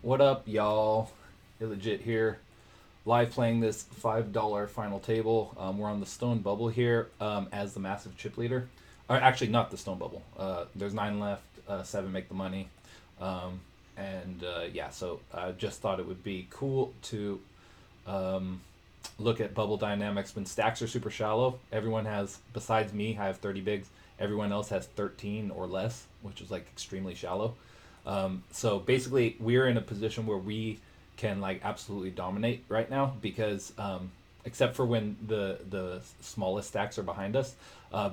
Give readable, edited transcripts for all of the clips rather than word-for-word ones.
What up, y'all? Illegit here, live playing this $5 final table. We're on the stone bubble here as the massive chip leader. Or actually, not the stone bubble. There's 9 left, 7 make the money. Yeah, so I just thought it would be cool to look at bubble dynamics when stacks are super shallow. Everyone has, besides me, I have 30 bigs. Everyone else has 13 or less, which is like extremely shallow. So basically, we're in a position where we can like absolutely dominate right now because except for when the smallest stacks are behind us,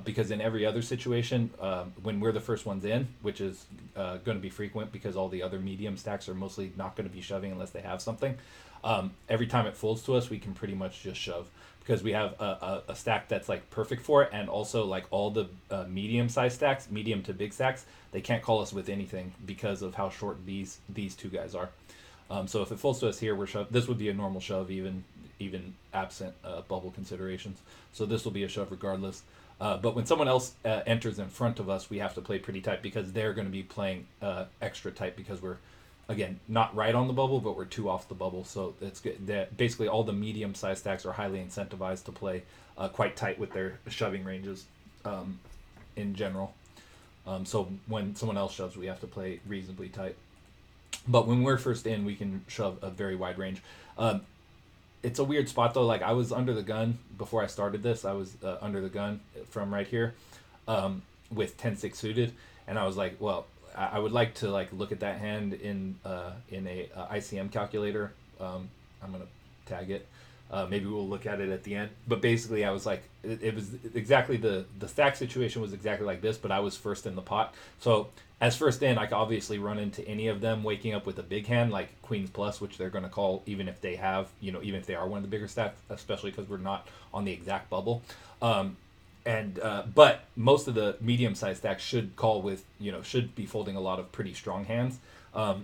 because in every other situation, when we're the first ones in, which is going to be frequent because all the other medium stacks are mostly not going to be shoving unless they have something. Every time it folds to us, we can pretty much just shove because we have a stack that's like perfect for it, and also like all the medium size stacks, medium to big stacks, they can't call us with anything because of how short these two guys are. So if it folds to us here, we're shove. This would be a normal shove, even absent bubble considerations. So this will be a shove regardless. But when someone else enters in front of us, we have to play pretty tight because they're going to be playing extra tight because we're, again, not right on the bubble, but we're 2 off the bubble. So it's good that basically all the medium size stacks are highly incentivized to play quite tight with their shoving ranges in general. So when someone else shoves, we have to play reasonably tight. But when we're first in, we can shove a very wide range. It's a weird spot though. Like I was under the gun before I started this. I was under the gun from right here with 10-6 suited, and I was like, well, I would like to like look at that hand in a ICM calculator. I'm gonna tag it. Maybe we'll look at it at the end. But basically, I was like, it was exactly the stack situation was exactly like this. But I was first in the pot, so as first in, I could obviously run into any of them waking up with a big hand like Queens Plus, which they're going to call even if they have, even if they are one of the bigger stacks, especially because we're not on the exact bubble. And But most of the medium sized stacks should call with, should be folding a lot of pretty strong hands.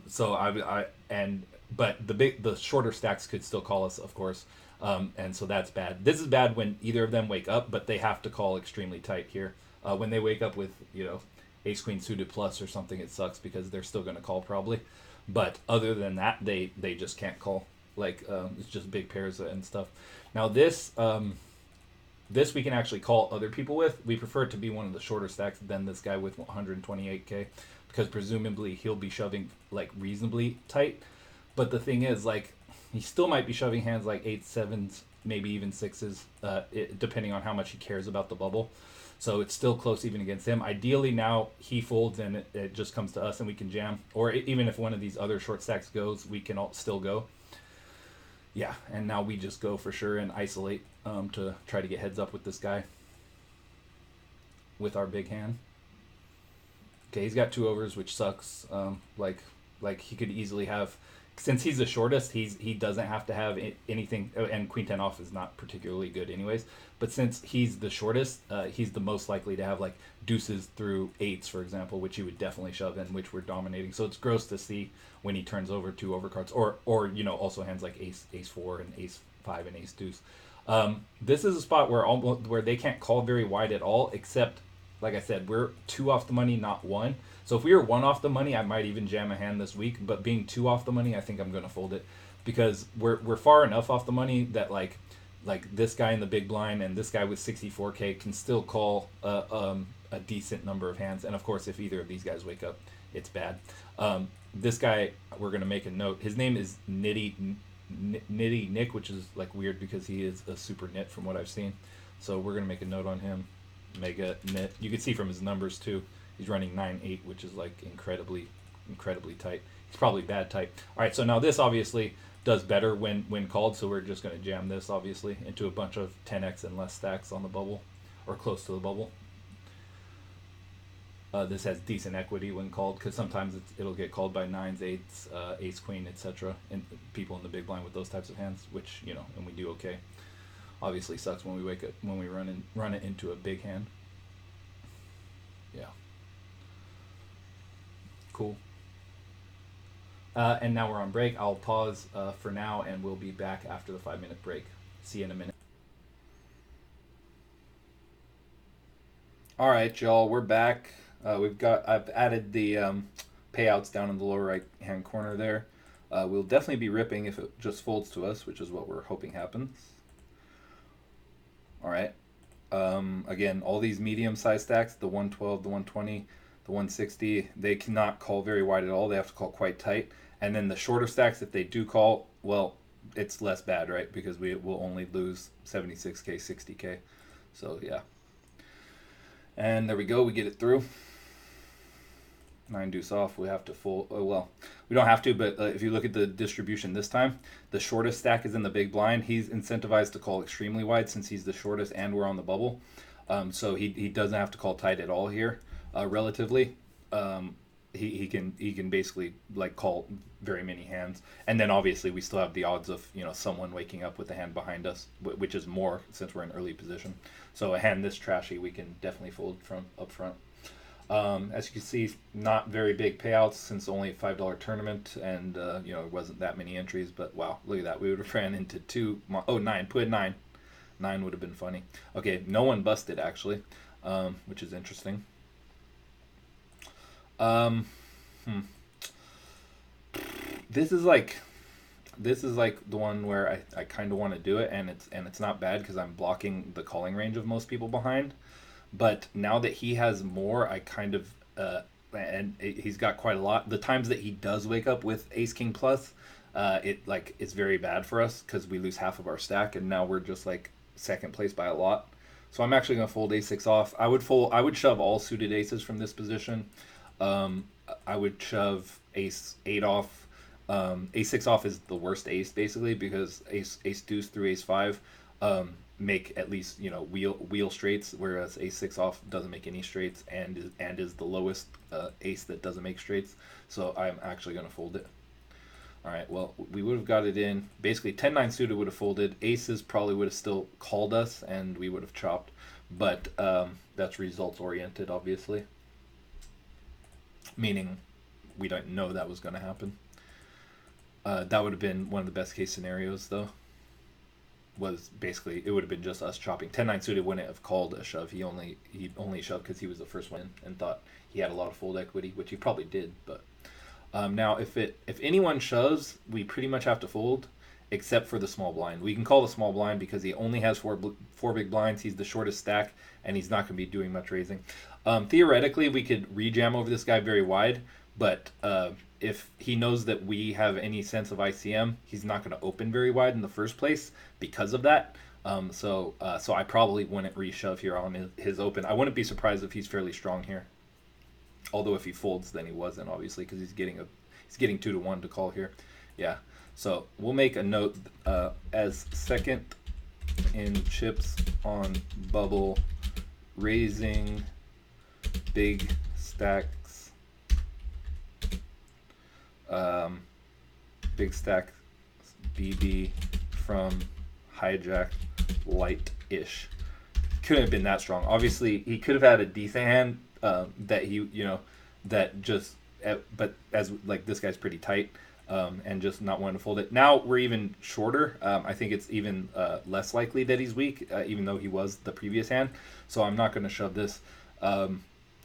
So I and But the shorter stacks could still call us, of course. And so that's bad. This is bad when either of them wake up, but they have to call extremely tight here. When they wake up with, ace queen suited plus or something, it sucks because they're still going to call probably. But other than that, they just can't call. Like it's just big pairs and stuff. Now this we can actually call other people with. We prefer it to be one of the shorter stacks than this guy with 128k because presumably he'll be shoving like reasonably tight. But the thing is, like, he still might be shoving hands like 8s, 7s, maybe even 6s, depending on how much he cares about the bubble. So it's still close even against him. Ideally, now he folds and it just comes to us and we can jam. Or even if one of these other short stacks goes, we can all still go. Yeah, and now we just go for sure and isolate to try to get heads up with this guy with our big hand. Okay, he's got 2 overs, which sucks. Like he could easily have, since he's the shortest, he doesn't have to have anything. And queen 10 off is not particularly good, anyways. But since he's the shortest, he's the most likely to have like deuces through 8s, for example, which he would definitely shove in, which we're dominating. So it's gross to see when he turns over 2 overcards, or also hands like ace 4 and ace 5 and ace deuce. This is a spot where they can't call very wide at all, except, like I said, we're 2 off the money, not 1. So if we were 1 off the money, I might even jam a hand this week. But being 2 off the money, I think I'm gonna fold it because we're far enough off the money that like this guy in the big blind and this guy with 64k can still call a decent number of hands. And of course, if either of these guys wake up, it's bad. This guy, we're gonna make a note. His name is Nitty Nick, which is like weird because he is a super nit from what I've seen. So we're gonna make a note on him. Mega nit. You can see from his numbers too. He's running 9-8, which is like incredibly tight. He's probably bad tight. All right, so now this obviously does better when called, so we're just going to jam this obviously into a bunch of 10x and less stacks on the bubble or close to the bubble. This has decent equity when called because sometimes it'll get called by 9s, 8s, ace queen, etc. And people in the big blind with those types of hands, which and we do okay. Obviously sucks when we run it into a big hand. Yeah. Cool. And now we're on break. I'll pause for now, and we'll be back after the 5-minute break. See you in a minute. All right, y'all, we're back. I've added the payouts down in the lower right hand corner there. We'll definitely be ripping if it just folds to us, which is what we're hoping happens. All right. Again, all these medium-sized stacks, the 112, the 120, the 160, they cannot call very wide at all. They have to call quite tight. And then the shorter stacks, if they do call, well, it's less bad, right? Because we will only lose 76K, 60K. So, yeah. And there we go. We get it through. 9 deuce off. We have to fold. Oh, well, we don't have to, but if you look at the distribution this time, the shortest stack is in the big blind. He's incentivized to call extremely wide since he's the shortest and we're on the bubble. So he doesn't have to call tight at all here, relatively. He can basically like call very many hands, and then obviously we still have the odds of someone waking up with a hand behind us, which is more since we're in early position. So a hand this trashy we can definitely fold from up front. As you can see, not very big payouts since only a $5 tournament, and it wasn't that many entries. But wow, look at that, we would have ran into 9. Put 9. 9 would have been funny. Okay, no one busted actually, which is interesting. This is like the one where I kind of want to do it, and it's not bad because I'm blocking the calling range of most people behind. But now that he has more, I kind of and he's got quite a lot. The times that he does wake up with Ace King plus, it's very bad for us because we lose half of our stack, and now we're just like second place by a lot. So I'm actually gonna fold Ace 6 off. I would shove all suited aces from this position. I would shove Ace 8 off. Ace 6 off is the worst ace basically because Ace deuce through Ace 5 make at least wheel straights, whereas Ace 6 off doesn't make any straights and is the lowest ace that doesn't make straights. So I'm actually going to fold it. All right, well, we would have got it in. Basically 10-9 suited would have folded. Aces probably would have still called us and we would have chopped, but that's results oriented obviously, meaning we don't know that was going to happen. That would have been one of the best case scenarios though. Was basically it would have been just us chopping. 10-9 suited wouldn't have called a shove. He only shoved because he was the first one and thought he had a lot of fold equity, which he probably did. But now if anyone shoves, we pretty much have to fold, except for the small blind. We can call the small blind because he only has four big blinds. He's the shortest stack, and he's not going to be doing much raising. Theoretically, we could rejam over this guy very wide, but if he knows that we have any sense of ICM, he's not going to open very wide in the first place because of that. So I probably wouldn't reshove here on his open. I wouldn't be surprised if he's fairly strong here. Although if he folds, then he wasn't, obviously, because he's getting 2-1 to call here. Yeah. So we'll make a note as second in chips on bubble, raising big stacks. Big stack BB from hijack light-ish. Couldn't have been that strong. Obviously, he could have had a decent hand that but as like this guy's pretty tight and just not wanting to fold it. Now we're even shorter. I think it's even less likely that he's weak, even though he was the previous hand. So I'm not going to shove this.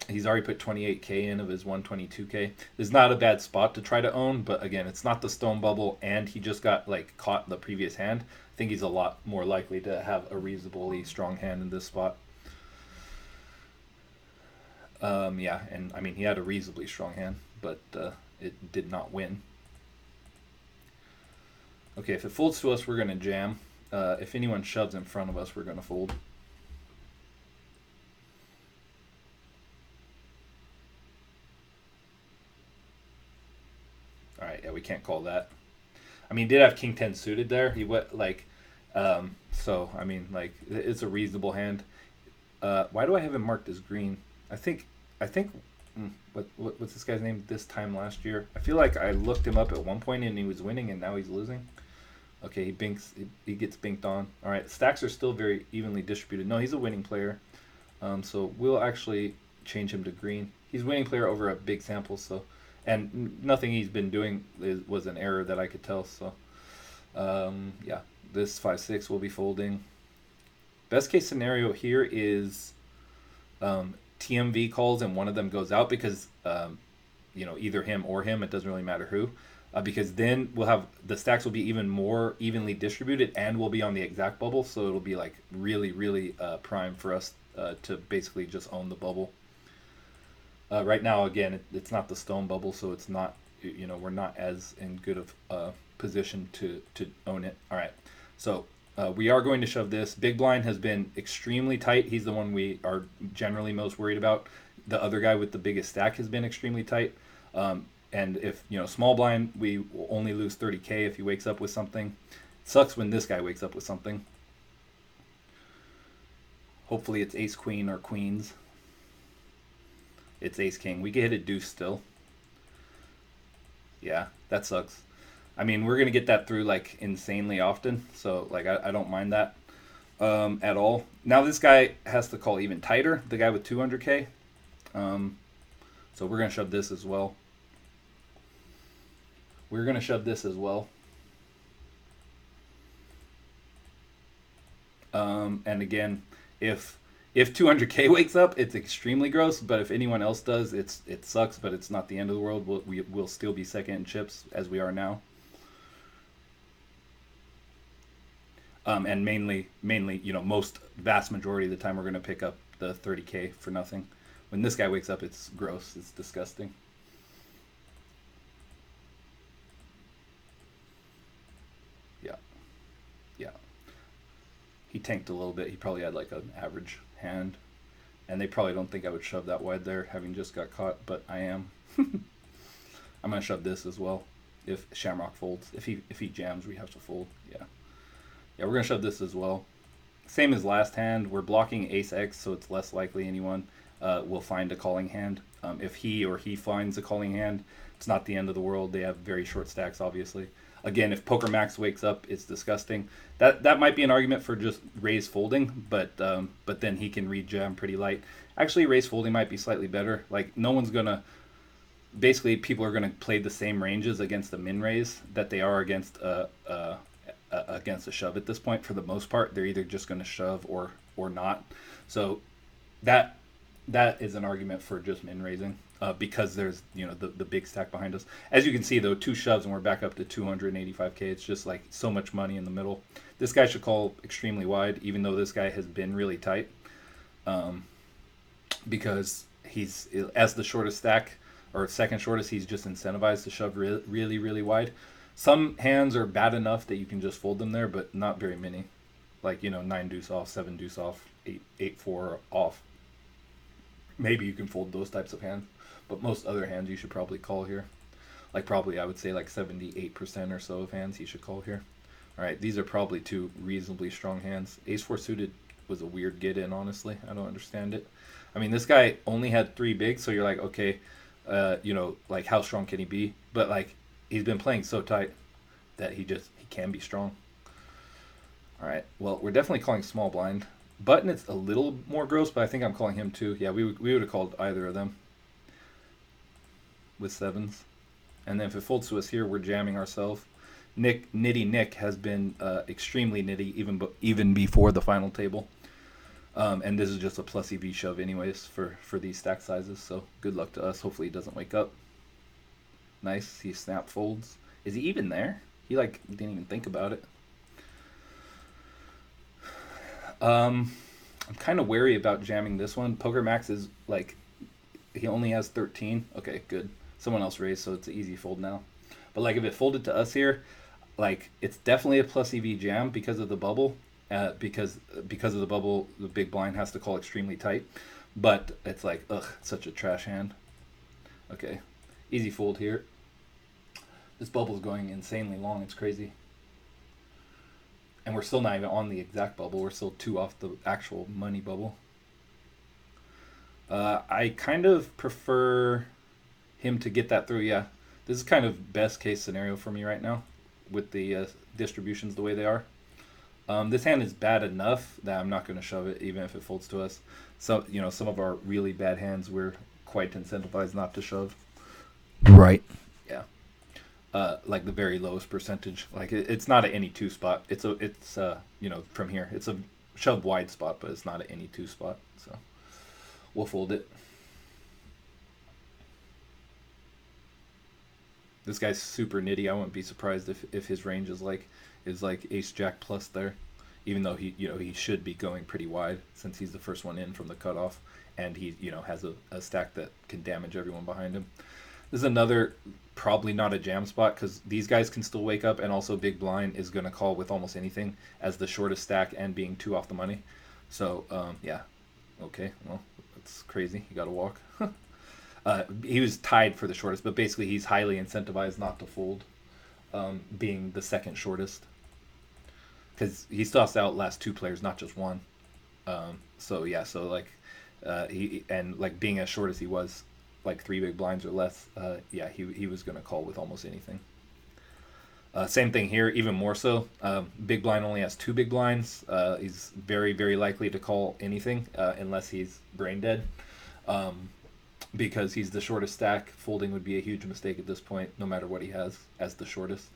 He's already put 28K in of his 122K. This is not a bad spot to try to own, but again, it's not the stone bubble, and he just got caught the previous hand. I think he's a lot more likely to have a reasonably strong hand in this spot. Yeah, and I mean he had a reasonably strong hand, but it did not win. Okay, if it folds to us, we're gonna jam. If anyone shoves in front of us, we're gonna fold. All right, yeah, we can't call that. I mean, he did have King 10 suited there. He went so I mean, it's a reasonable hand. Why do I have him marked as green? I think what's this guy's name this time last year? I feel like I looked him up at one point and he was winning and now he's losing. Okay, he gets binked on. All right, stacks are still very evenly distributed. No, he's a winning player. So we'll actually change him to green. He's winning player over a big sample, so and nothing he's been doing was an error that I could tell. So yeah, this 5-6 will be folding. Best case scenario here is TMV calls and one of them goes out because either him or him. It doesn't really matter who. Because then we'll have the stacks will be even more evenly distributed, and we'll be on the exact bubble, so it'll be like really, really prime for us to basically just own the bubble. Right now, again, it's not the stone bubble, so it's not, we're not as in good of position to own it. All right, so we are going to shove this. Big blind has been extremely tight. He's the one we are generally most worried about. The other guy with the biggest stack has been extremely tight. And if, small blind, we will only lose 30K if he wakes up with something. It sucks when this guy wakes up with something. Hopefully it's ace queen or queens. It's ace king. We can hit a deuce still. Yeah, that sucks. I mean, we're going to get that through like insanely often. So like, I don't mind that at all. Now this guy has to call even tighter. The guy with 200K. So we're going to shove this as well. We're going to shove this as well. And again, if 200K wakes up, it's extremely gross. But if anyone else does, it sucks. But it's not the end of the world. We'll still be second in chips as we are now. And mainly, most vast majority of the time we're going to pick up the 30K for nothing. When this guy wakes up, it's gross. It's disgusting. Yeah. He tanked a little bit. He probably had like an average hand. And they probably don't think I would shove that wide there, having just got caught, but I am. I'm going to shove this as well. If Shamrock folds. If he jams, we have to fold. Yeah, we're going to shove this as well. Same as last hand. We're blocking ace X, so it's less likely anyone will find a calling hand. If he finds a calling hand, it's not the end of the world. They have very short stacks, obviously. Again, if Poker Max wakes up, it's disgusting. That might be an argument for just raise folding, but then he can read jam pretty light. Actually, raise folding might be slightly better. Like, no one's going to... Basically, people are going to play the same ranges against a min raise that they are against a shove at this point. For the most part, they're either just going to shove or not. So that is an argument for just min raising. Because there's the big stack behind us. As you can see though, 2 shoves and we're back up to 285K. It's just like so much money in the middle. This guy should call extremely wide, even though this guy has been really tight, because he's, as the shortest stack or second shortest, he's just incentivized to shove really, really wide. Some hands are bad enough that you can just fold them there, but not very many. Like 9 deuce off, 7 deuce off, 8-4 off. Maybe you can fold those types of hands. But most other hands you should probably call here. Like probably I would say like 78% or so of hands he should call here. All right, these are probably 2 reasonably strong hands. Ace-4 suited was a weird get in, honestly. I don't understand it. I mean, this guy only had 3 bigs, so you're like, okay, like how strong can he be? But like he's been playing so tight that he can be strong. All right, well, we're definitely calling small blind. Button, it's a little more gross, but I think I'm calling him too. Yeah, we would have called either of them with 7s. And then if it folds to us here, we're jamming ourselves. Nitty Nick has been extremely nitty even before the final table. And this is just a plus EV shove anyways for these stack sizes. So good luck to us. Hopefully he doesn't wake up. Nice. He snap folds. Is he even there? He like didn't even think about it. I'm kind of wary about jamming this one. Poker Max is like, he only has 13. Okay, good. Someone else raised, so it's an easy fold now. But like if it folded to us here, like it's definitely a plus EV jam because of the bubble. Because of the bubble, the big blind has to call extremely tight. But it's like, ugh, such a trash hand. Okay, easy fold here. This bubble's going insanely long. It's crazy. And we're still not even on the exact bubble. We're still 2 off the actual money bubble. I kind of prefer him to get that through. Yeah, this is kind of best case scenario for me right now with the distributions the way they are. This hand is bad enough that I'm not going to shove it even if it folds to us. So, some of our really bad hands, we're quite incentivized not to shove. Right. Yeah. Like the very lowest percentage. Like it's not at any 2 spot. It's from here. It's a shove wide spot, but it's not at any 2 spot. So we'll fold it. This guy's super nitty. I wouldn't be surprised if his range is like ace jack plus there, even though he should be going pretty wide since he's the first one in from the cutoff, and he has a stack that can damage everyone behind him. This is another probably not a jam spot because these guys can still wake up, and also big blind is going to call with almost anything as the shortest stack and being 2 off the money. So yeah, okay, well that's crazy. You got to walk. He was tied for the shortest, but basically he's highly incentivized not to fold, being the second shortest, because he still has to outlast 2 players, not just one. So yeah, so like he and like being as short as he was, like 3 big blinds or less, yeah, he was gonna call with almost anything. Same thing here, even more so. Big blind only has 2 big blinds. He's very, very likely to call anything unless he's brain dead. Because he's the shortest stack, folding would be a huge mistake at this point, no matter what he has as the shortest.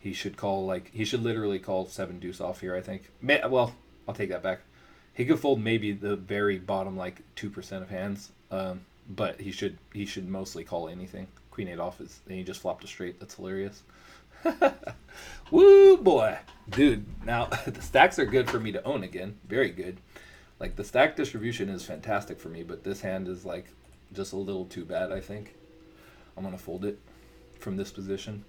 He should literally call 7 deuce off here, I think. Well, I'll take that back. He could fold maybe the very bottom, like 2% of hands, but he should mostly call anything. Queen 8 off is, and he just flopped a straight. That's hilarious. Woo, boy. Dude, now the stacks are good for me to own again. Very good. Like, the stack distribution is fantastic for me, but this hand is, like, just a little too bad, I think. I'm going to fold it from this position.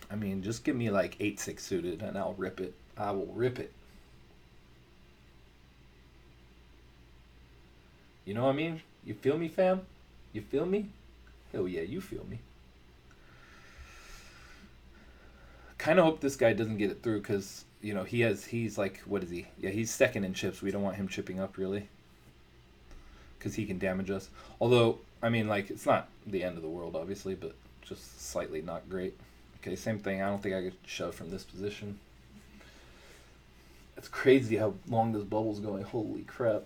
I mean, just give me, like, 8-6 suited, and I'll rip it. I will rip it. You know what I mean? You feel me, fam? You feel me? Hell yeah, you feel me. Kind of hope this guy doesn't get it through because, he's like, what is he? Yeah, he's second in chips. We don't want him chipping up, really. Because he can damage us. Although, I mean, like, it's not the end of the world, obviously, but just slightly not great. Okay, same thing. I don't think I could shove from this position. It's crazy how long this bubble's going. Holy crap.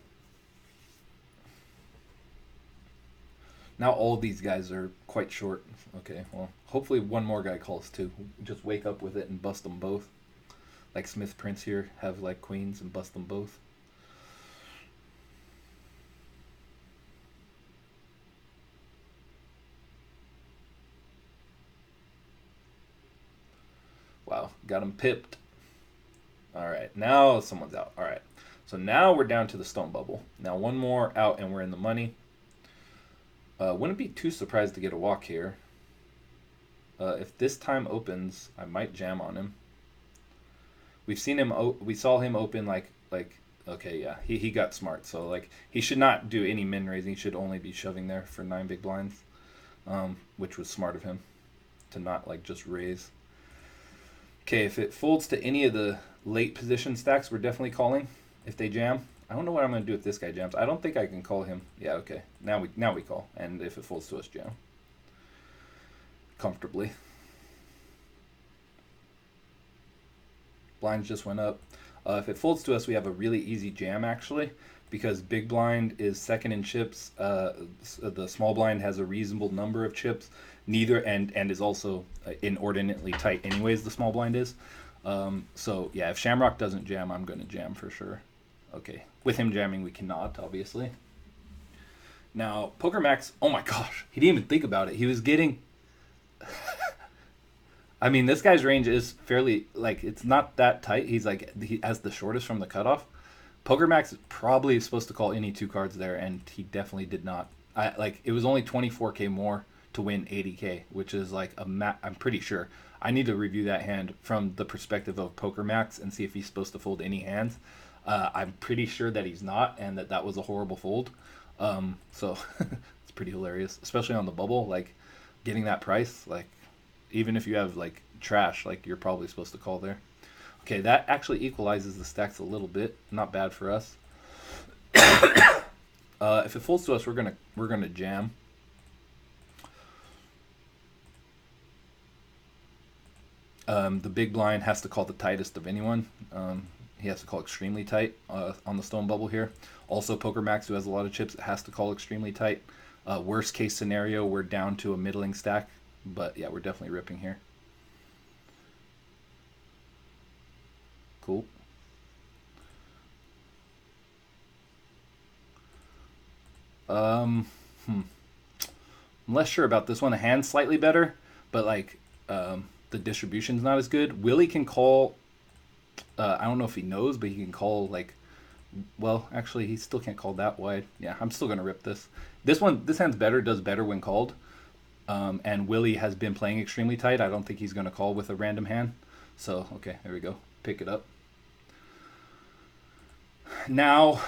Now all these guys are quite short. Okay, well, hopefully one more guy calls too. Just wake up with it and bust them both. Like Smith Prince here, have like queens and bust them both. Wow, got him pipped. All right, now someone's out. All right, so now we're down to the stone bubble. Now one more out and we're in the money. Wouldn't be too surprised to get a walk here. If this time opens, I might jam on him. We've seen him. We saw him open like. Okay, yeah, he got smart. So like he should not do any min raising. He should only be shoving there for 9 big blinds, which was smart of him to not like just raise. Okay, if it folds to any of the late position stacks, we're definitely calling. If they jam, I don't know what I'm going to do if this guy jams. I don't think I can call him. Yeah, okay. Now we call. And if it folds to us, jam. Comfortably. Blinds just went up. If it folds to us, we have a really easy jam, actually, because big blind is second in chips. The small blind has a reasonable number of chips. Neither, and is also inordinately tight anyways, the small blind is. So, yeah, if Shamrock doesn't jam, I'm going to jam for sure. Okay, with him jamming, we cannot, obviously. Now, Poker Max, oh my gosh, he didn't even think about it. He was getting... I mean, this guy's range is fairly, like, it's not that tight. He's, like, he has the shortest from the cutoff. Poker Max is probably supposed to call any 2 cards there, and he definitely did not. It was only 24k more to win 80k, which is, like, I'm pretty sure. I need to review that hand from the perspective of Poker Max and see if he's supposed to fold any hands. I'm pretty sure that he's not, and that was a horrible fold. So it's pretty hilarious, especially on the bubble. Like, getting that price, like, even if you have like trash, like, you're probably supposed to call there. Okay, that actually equalizes the stacks a little bit. Not bad for us. If it folds to us, we're gonna jam. The big blind has to call the tightest of anyone. He has to call extremely tight on the stone bubble here. Also, Poker Max, who has a lot of chips, has to call extremely tight. Worst case scenario, we're down to a middling stack. But yeah, we're definitely ripping here. Cool. I'm less sure about this one. The hand's slightly better, but like the distribution's not as good. Willie can call. I don't know if he knows, but he can call like. Well, actually, he still can't call that wide. Yeah, I'm still gonna rip this. This hand's better. Does better when called. And Willie has been playing extremely tight. I don't think he's gonna call with a random hand. So okay, there we go. Pick it up. Now,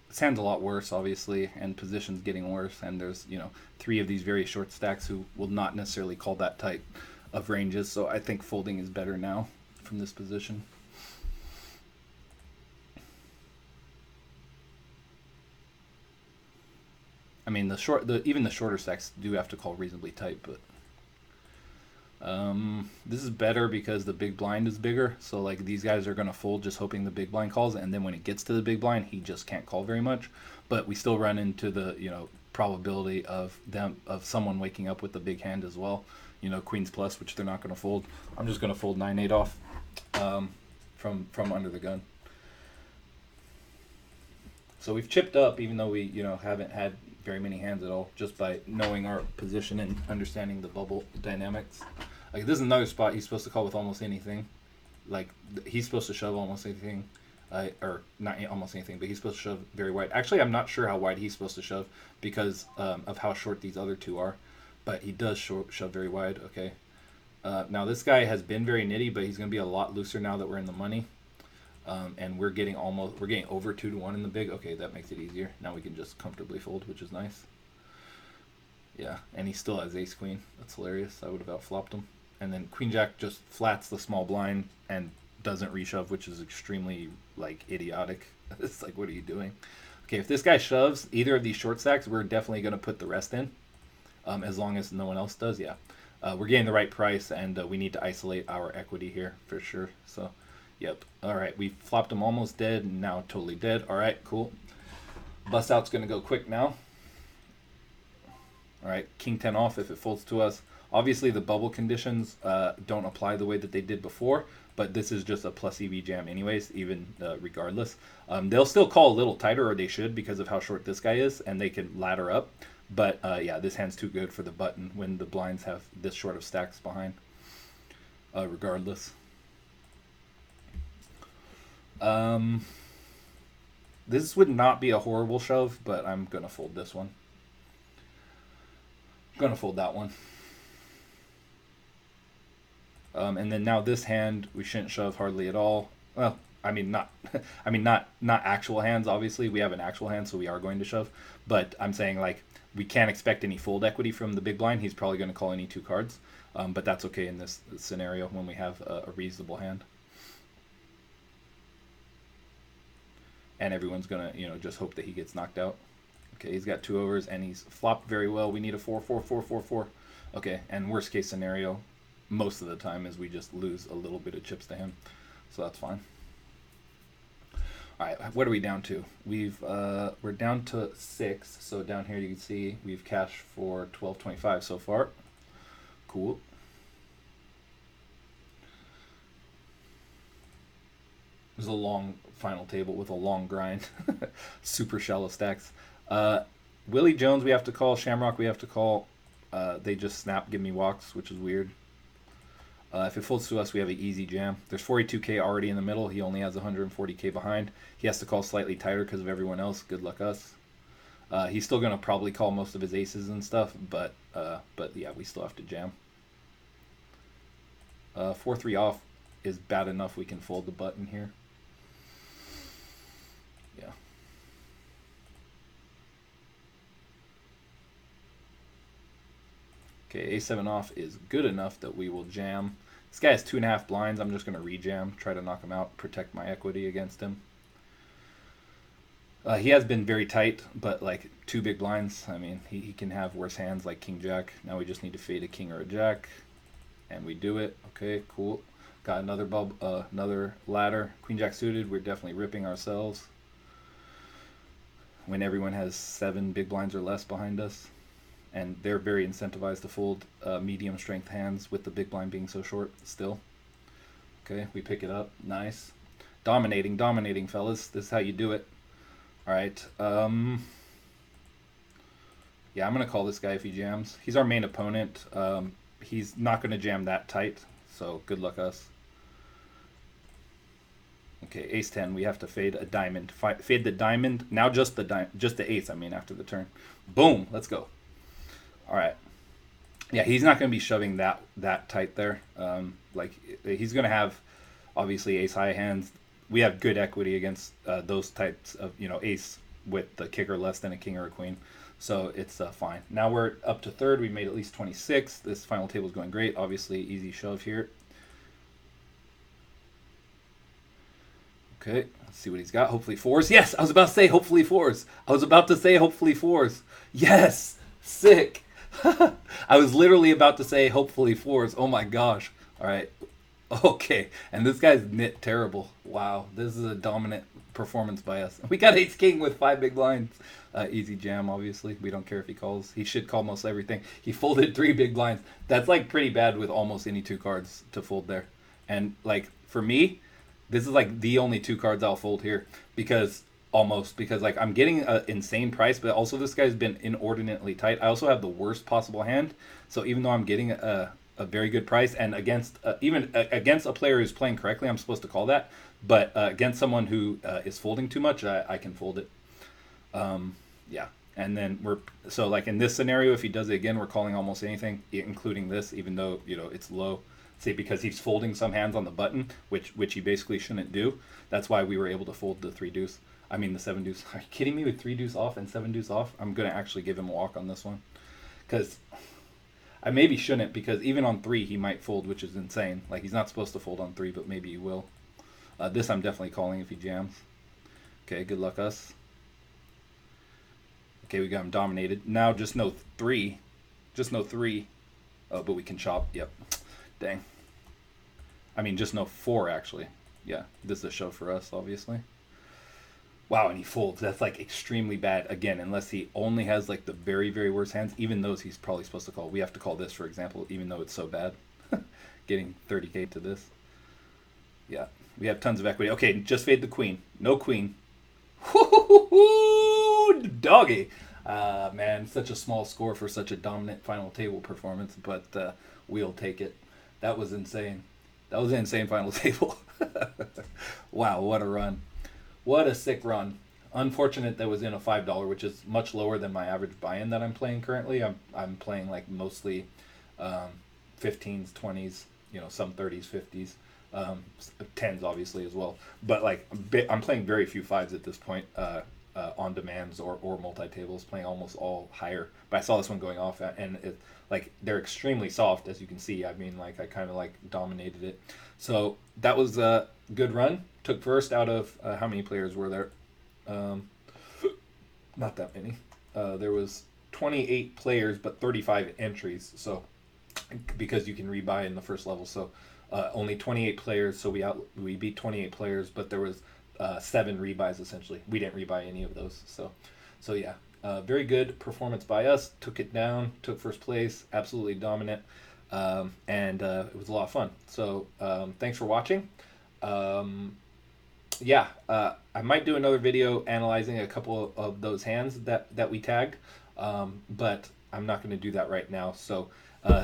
this hand's a lot worse, obviously, and position's getting worse. And there's, you know, 3 of these very short stacks who will not necessarily call that tight of ranges. So I think folding is better now from this position. I mean, even the shorter stacks do have to call reasonably tight, but this is better because the big blind is bigger. So like these guys are gonna fold just hoping the big blind calls, and then when it gets to the big blind, he just can't call very much. But we still run into the, you know, probability of someone waking up with the big hand as well. You know, queens plus, which they're not gonna fold. I'm just gonna fold 9-8 off from under the gun. So we've chipped up, even though we, you know, haven't had very many hands at all, just by knowing our position and understanding the bubble dynamics. Like this is another spot he's supposed to call with almost anything. Like he's supposed to shove almost anything, or not almost anything, but he's supposed to shove very wide. Actually, I'm not sure how wide he's supposed to shove because of how short these other 2 are, but he does shove very wide. Okay. Now this guy has been very nitty, but he's going to be a lot looser now that we're in the money. And we're getting over 2-1 in the big. Okay, that makes it easier. Now we can just comfortably fold, which is nice. Yeah, and he still has ace queen. That's hilarious. I would have outflopped him. And then queen jack just flats the small blind and doesn't reshove, which is extremely like idiotic. It's like, what are you doing? Okay, if this guy shoves either of these short stacks, we're definitely going to put the rest in, as long as no one else does. Yeah, we're getting the right price, and we need to isolate our equity here for sure. So. Yep. All right. We flopped him almost dead, and now totally dead. All right. Cool. Bust out's going to go quick now. All right. King 10 off if it folds to us. Obviously, the bubble conditions don't apply the way that they did before, but this is just a plus EV jam anyways, even regardless. They'll still call a little tighter, or they should, because of how short this guy is, and they can ladder up. But, yeah, this hand's too good for the button when the blinds have this short of stacks behind, regardless. This would not be a horrible shove, but I'm going to fold this one. I'm going to fold that one. And then now this hand, we shouldn't shove hardly at all. Well, I mean, not actual hands, obviously. We have an actual hand, so we are going to shove. But I'm saying, like, we can't expect any fold equity from the big blind. He's probably going to call any 2 cards. But that's okay in this scenario when we have a reasonable hand. And everyone's going to, you know, just hope that he gets knocked out. Okay, he's got 2 overs, and he's flopped very well. We need a 4-4-4-4-4. Okay, and worst case scenario, most of the time, is we just lose a little bit of chips to him. So that's fine. All right, what are we down to? We're down to 6. So down here you can see we've cashed for 12.25 so far. Cool. It was a long final table with a long grind. Super shallow stacks. Willie Jones we have to call. Shamrock we have to call. They just snap, give me walks, which is weird. If it folds to us, we have an easy jam. There's 42K already in the middle. He only has 140K behind. He has to call slightly tighter because of everyone else. Good luck us. He's still going to probably call most of his aces and stuff, but yeah, we still have to jam. 4-3 off is bad enough. We can fold the button here. Yeah. Okay, A7 off is good enough that we will jam. This guy has 2.5 blinds. I'm just going to rejam, try to knock him out, protect my equity against him. He has been very tight, but like 2 big blinds. I mean, he can have worse hands like King Jack. Now we just need to fade a king or a jack, and we do it. Okay, cool. Got another ladder. Queen Jack suited. We're definitely ripping ourselves when everyone has 7 big blinds or less behind us, and they're very incentivized to fold medium strength hands with the big blind being so short still. Okay, we pick it up. Nice. Dominating, fellas. This is how you do it. All right. Yeah, I'm going to call this guy if he jams. He's our main opponent. He's not going to jam that tight, so good luck us. Okay, ace 10. We have to fade a diamond. Fade the diamond. Now just the ace, I mean, after the turn. Boom, let's go. All right. Yeah, he's not going to be shoving that tight there. Like, he's going to have, obviously, ace-high hands. We have good equity against those types of, ace with the kicker less than a king or a queen. So it's fine. Now we're up to third. We made at least 26. This final table is going great. Obviously, easy shove here. Okay, let's see what he's got. Hopefully fours. Yes, I was about to say hopefully fours. Yes, sick. I was literally about to say hopefully fours. Oh my gosh. All right. Okay, and this guy's knit terrible. Wow, this is a dominant performance by us. We got ace king with 5 big blinds. Easy jam, obviously. We don't care if he calls. He should call most everything. He folded 3 big blinds. That's like pretty bad with almost any 2 cards to fold there. And like for me, this is like the only 2 cards I'll fold here because like I'm getting an insane price, but also this guy's been inordinately tight. I also have the worst possible hand. So even though I'm getting a very good price, and against even against a player who's playing correctly, I'm supposed to call that. But against someone who is folding too much, I can fold it. Yeah, and then so like in this scenario, if he does it again, we're calling almost anything, including this, even though it's low. Say because he's folding some hands on the button, which he basically shouldn't do. That's why we were able to fold the 3 deuce. I mean the 7 deuce. Are you kidding me? With 3 deuce off and 7 deuce off, I'm gonna actually give him a walk on this one, because I maybe shouldn't, because even on 3 he might fold, which is insane. Like he's not supposed to fold on 3, but maybe he will. This I'm definitely calling if he jams. Okay, good luck us. Okay, we got him dominated. Now just no 3. Just no 3. Oh, but we can chop. Yep. Dang. I mean, just no 4, actually. Yeah, this is a shove for us, obviously. Wow, and he folds. That's like extremely bad. Again, unless he only has like the very, very worst hands. Even those he's probably supposed to call. We have to call this, for example, even though it's so bad. Getting 30k to this. Yeah, we have tons of equity. Okay, just fade the queen. No queen. Doggy. Man, such a small score for such a dominant final table performance, but we'll take it. That was insane. That was an insane final table. Wow, what a run. What a sick run. Unfortunate that was in a $5, which is much lower than my average buy-in that I'm playing currently. I'm playing like mostly 15s, 20s, some 30s, 50s, 10s obviously as well. But like I'm playing very few 5s at this point on demands or multi-tables, playing almost all higher. But I saw this one going off, and like they're extremely soft, as you can see. I mean, like I kind of like dominated it. So that was a good run. Took first out of how many players were there? Not that many. There was 28 players, but 35 entries. So because you can rebuy in the first level, so only 28 players. So we beat 28 players, but there was 7 rebuys essentially. We didn't rebuy any of those. So yeah, very good performance by us. Took it down. Took first place. Absolutely dominant. And it was a lot of fun. So thanks for watching. Yeah, I might do another video analyzing a couple of those hands that we tagged, but I'm not going to do that right now. So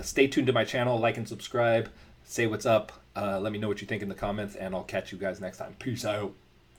stay tuned to my channel, like and subscribe, say what's up, let me know what you think in the comments, and I'll catch you guys next time. Peace out.